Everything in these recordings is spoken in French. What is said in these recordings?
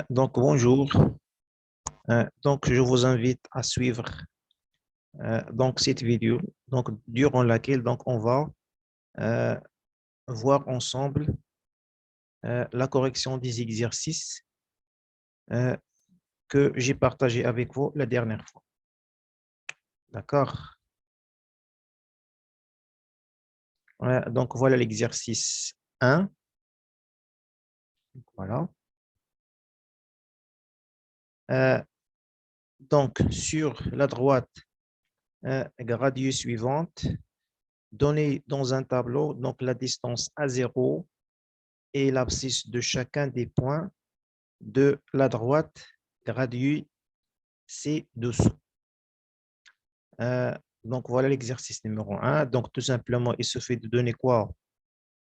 Donc, bonjour. Donc, je vous invite à suivre donc, cette vidéo donc, durant laquelle donc, on va euh, voir ensemble la correction des exercices euh, que j'ai partagé avec vous la dernière fois. D'accord? Donc, voilà l'exercice 1. Voilà. Euh, donc, sur la droite, gradient suivante, donnez dans un tableau donc, la distance à 0 et l'abscisse de chacun des points de la droite gradient ci-dessous. Donc, voilà l'exercice numéro 1. Donc, tout simplement, il se fait de donner quoi?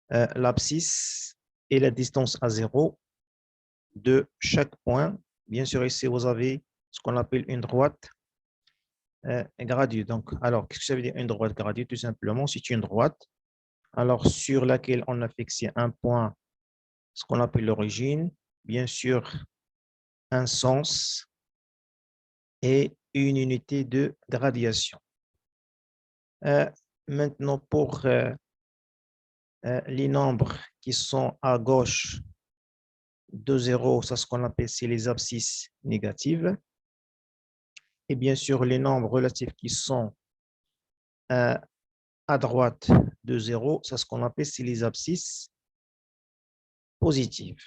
L'abscisse et la distance à 0 de chaque point. Bien sûr, ici, vous avez ce qu'on appelle une droite gradue. Donc, alors, qu'est-ce que ça veut dire une droite gradue? Tout simplement, c'est une droite alors sur laquelle on a fixé un point, ce qu'on appelle l'origine, bien sûr, un sens et une unité de gradation. Maintenant, pour les nombres qui sont à gauche de 0, c'est ce qu'on appelle les abscisses négatives. Et bien sûr, les nombres relatifs qui sont à droite de 0, c'est ce qu'on appelle les abscisses positives.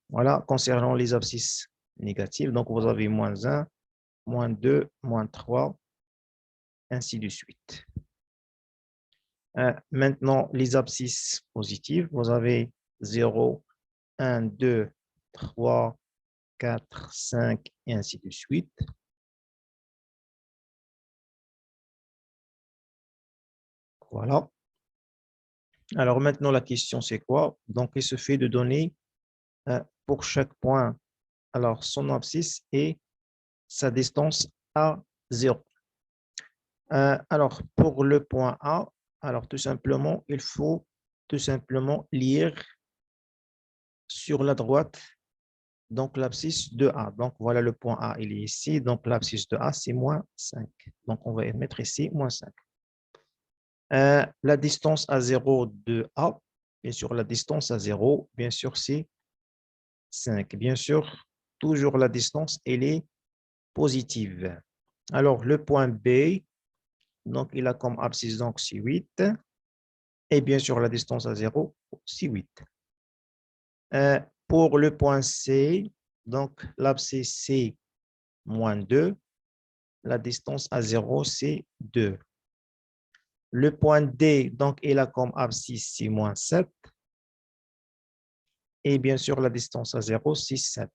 Voilà, concernant les abscisses négatives, donc vous avez moins 1, moins 2, moins 3, ainsi de suite. Maintenant, les abscisses positives, vous avez 0, 1, 2, 3, 4, 5, et ainsi de suite. Voilà. Alors maintenant, la question, c'est quoi? Donc, il se fait de donner pour chaque point, alors son abscisse et sa distance à 0. Alors, pour le point A, alors tout simplement, il faut tout simplement lire sur la droite donc l'abscisse de A. Donc, voilà le point A, il est ici. Donc, l'abscisse de A, c'est moins 5. Donc, on va mettre ici moins 5. La distance à 0 de A, bien sûr, la distance à 0, bien sûr, c'est 5. Bien sûr, toujours la distance, elle est positive. Alors, le point B, donc, il a comme abscisse, donc, c'est 8. Et bien sûr, la distance à 0, c'est 8. Pour le point C, donc, l'abscisse, c'est moins 2. La distance à 0, c'est 2. Le point D, donc, il a comme abscisse, c'est moins 7. Et bien sûr, la distance à 0, c'est 7.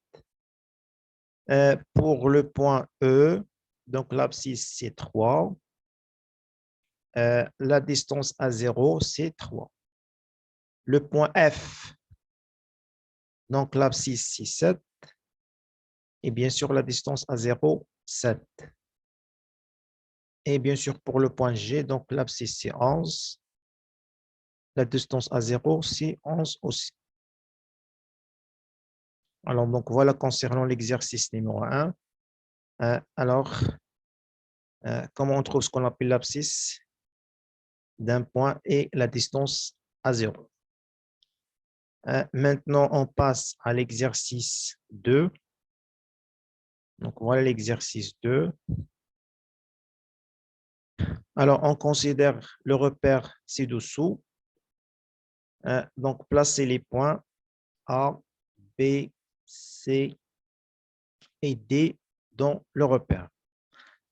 Pour le point E, donc l'abscisse, c'est 3. La distance à 0, c'est 3. Le point F, donc l'abscisse, c'est 7. Et bien sûr, la distance à 0, 7. Et bien sûr, pour le point G, donc l'abscisse, c'est 11. La distance à 0, c'est 11 aussi. Alors, donc voilà concernant l'exercice numéro 1. Alors, comment on trouve ce qu'on appelle l'abscisse d'un point et la distance à 0. Maintenant, on passe à l'exercice 2. Donc, voilà l'exercice 2. Alors, on considère le repère ci-dessous. Donc, placez les points A, B, C et D dans le repère.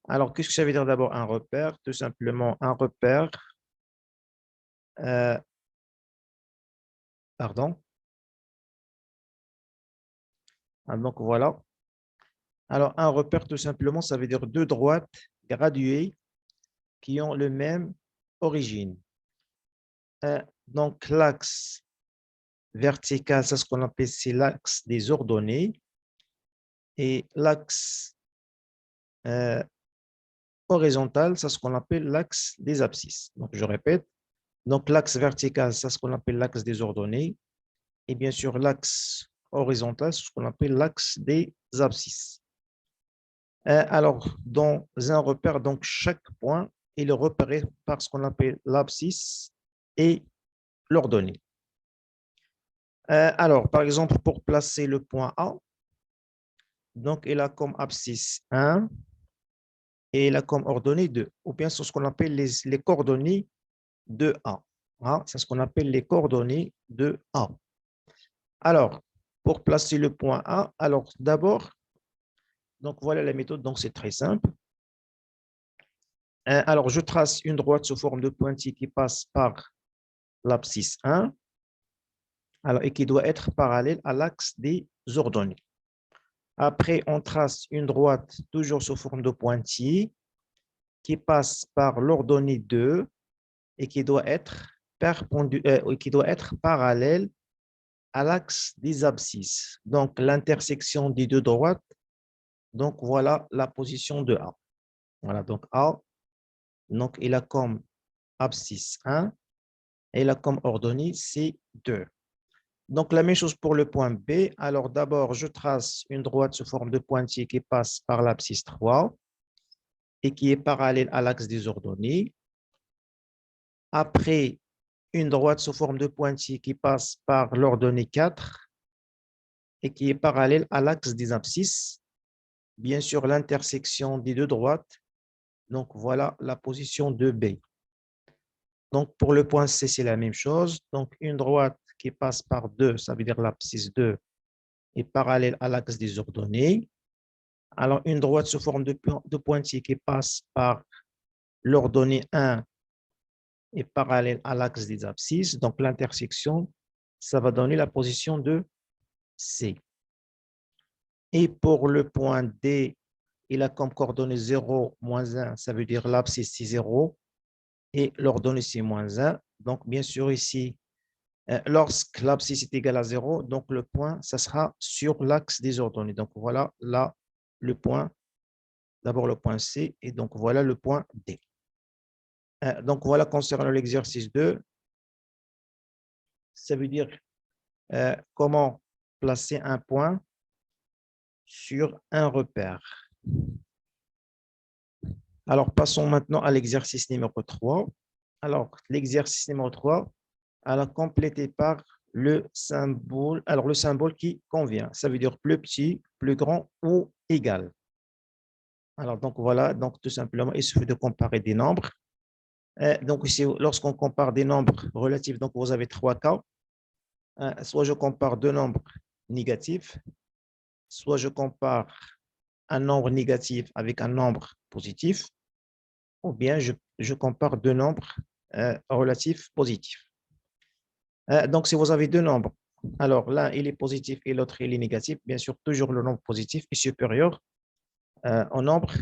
Alors, qu'est-ce que ça veut dire d'abord un repère? Tout simplement, un repère, pardon. Donc, voilà. Alors, un repère, tout simplement, ça veut dire deux droites graduées qui ont le même origine. Donc, l'axe vertical, c'est ce qu'on appelle l'axe des ordonnées. Et l'axe horizontal, c'est ce qu'on appelle l'axe des abscisses. Donc, je répète. Donc, l'axe vertical, c'est ce qu'on appelle l'axe des ordonnées. Et bien sûr, l'axe horizontale, c'est ce qu'on appelle l'axe des abscisses. Alors, dans un repère, donc chaque point est repéré par ce qu'on appelle l'abscisse et l'ordonnée. Alors, par exemple, pour placer le point A, donc il a comme abscisse 1 et il a comme ordonnée 2, ou bien c'est ce qu'on appelle les coordonnées de A. Hein, c'est ce qu'on appelle les coordonnées de A. Alors, pour placer le point A, alors d'abord, donc voilà la méthode, donc c'est très simple. Alors, je trace une droite sous forme de pointille qui passe par l'abscisse 1 alors, et qui doit être parallèle à l'axe des ordonnées. Après, on trace une droite toujours sous forme de pointille qui passe par l'ordonnée 2 et qui doit être parallèle à l'axe des abscisses. Donc, l'intersection des deux droites. Donc, voilà la position de A. Voilà, donc A, donc il a comme abscisse 1 et il a comme ordonnée C 2. Donc, la même chose pour le point B. Alors, d'abord, je trace une droite sous forme de pointille qui passe par l'abscisse 3 et qui est parallèle à l'axe des ordonnées. Après, une droite sous forme de pointille qui passe par l'ordonnée 4 et qui est parallèle à l'axe des abscisses. Bien sûr, l'intersection des deux droites. Donc, voilà la position de B. Donc, pour le point C, c'est la même chose. Donc, une droite qui passe par 2, ça veut dire l'abscisse 2, est parallèle à l'axe des ordonnées. Alors, une droite sous forme de pointille qui passe par l'ordonnée 1 est parallèle à l'axe des abscisses. Donc, l'intersection, ça va donner la position de C. Et pour le point D, il a comme coordonnée 0, moins 1, ça veut dire l'abscisse c'est 0 et l'ordonnée c'est moins 1. Donc, bien sûr, ici, lorsque l'abscisse est égale à 0, donc le point, ça sera sur l'axe des ordonnées. Donc, voilà là le point, d'abord le point C, et donc voilà le point D. Donc, voilà concernant l'exercice 2, ça veut dire comment placer un point sur un repère. Alors, passons maintenant à l'exercice numéro 3. Alors, l'exercice numéro 3, alors complété par le symbole, alors le symbole qui convient. Ça veut dire plus petit, plus grand ou égal. Alors, donc voilà, donc tout simplement, il suffit de comparer des nombres. Donc ici, lorsqu'on compare des nombres relatifs, donc vous avez trois cas. Soit je compare deux nombres négatifs, soit je compare un nombre négatif avec un nombre positif, ou bien je compare deux nombres relatifs positifs. Donc, si vous avez deux nombres, alors l'un il est positif et l'autre il est négatif, bien sûr, toujours le nombre positif est supérieur au nombre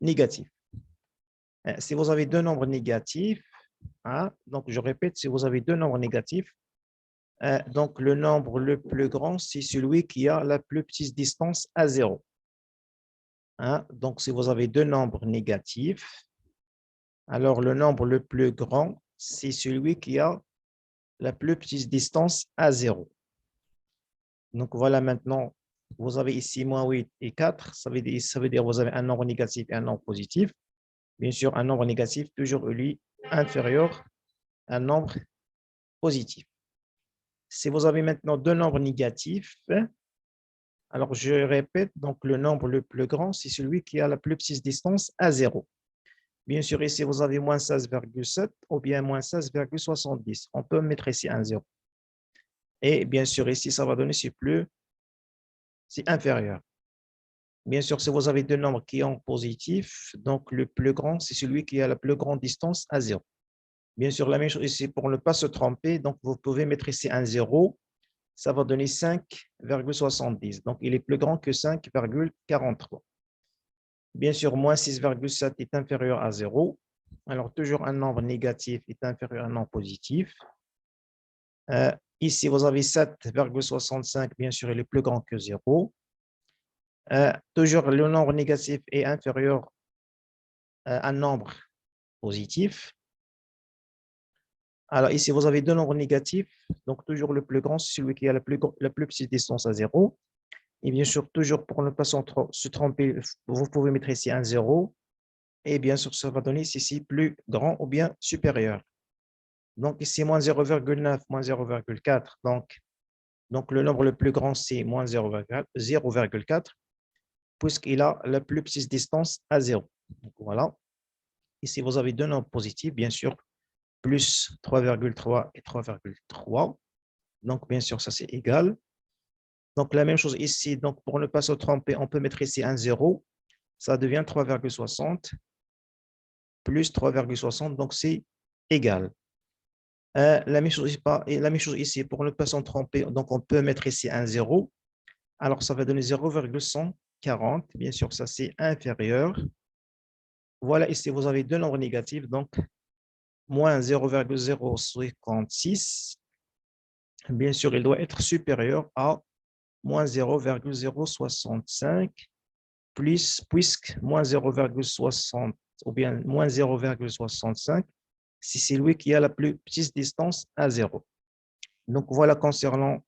négatif. Si vous avez deux nombres négatifs, hein, donc je répète, si vous avez deux nombres négatifs, donc le nombre le plus grand, c'est celui qui a la plus petite distance à 0. Hein, donc, si vous avez deux nombres négatifs, alors le nombre le plus grand, c'est celui qui a la plus petite distance à 0. Donc, voilà maintenant, vous avez ici moins 8 et 4. Ça veut dire que vous avez un nombre négatif et un nombre positif. Bien sûr, un nombre négatif, toujours lui, inférieur à un nombre positif. Si vous avez maintenant deux nombres négatifs, alors je répète, donc le nombre le plus grand, c'est celui qui a la plus petite distance à 0. Bien sûr, ici, vous avez moins 16,7 ou bien moins 16,70. On peut mettre ici un 0. Et bien sûr, ici, ça va donner c'est inférieur. Bien sûr, si vous avez deux nombres qui sont positifs, donc le plus grand, c'est celui qui a la plus grande distance à 0. Bien sûr, la même chose ici, pour ne pas se tromper, donc vous pouvez mettre ici un 0, ça va donner 5,70. Donc, il est plus grand que 5,43. Bien sûr, moins 6,7 est inférieur à 0. Alors, toujours un nombre négatif est inférieur à un nombre positif. Ici, vous avez 7,65, bien sûr, il est plus grand que 0. Toujours, le nombre négatif est inférieur à un nombre positif. Alors ici, vous avez deux nombres négatifs. Donc toujours le plus grand, c'est celui qui a la plus petite distance à 0. Et bien sûr, toujours pour ne pas se tromper, vous pouvez mettre ici un 0. Et bien sûr, ça va donner ici plus grand ou bien supérieur. Donc ici, moins 0,9, moins 0,4. Donc le nombre le plus grand, c'est moins 0,4, puisqu'il a la plus petite distance à 0. Donc voilà. Ici, vous avez deux nombres positifs, bien sûr, plus 3,3 et 3,3. Donc, bien sûr, ça, c'est égal. Donc, la même chose ici. Donc, pour ne pas se tromper, on peut mettre ici un 0. Ça devient 3,60 plus 3,60. Donc, c'est égal. La même chose ici. Pour ne pas s'en tromper, donc, on peut mettre ici un 0. Alors, ça va donner 0,140. Bien sûr, ça, c'est inférieur. Voilà, ici, vous avez deux nombres négatifs. Donc, moins 0,056. Bien sûr, il doit être supérieur à moins 0,065 puisque moins 0,60 ou bien moins 0,65, si c'est lui qui a la plus petite distance à 0. Donc, voilà concernant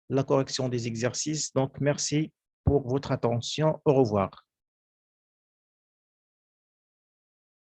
la correction des exercices. Donc, merci pour votre attention. Au revoir.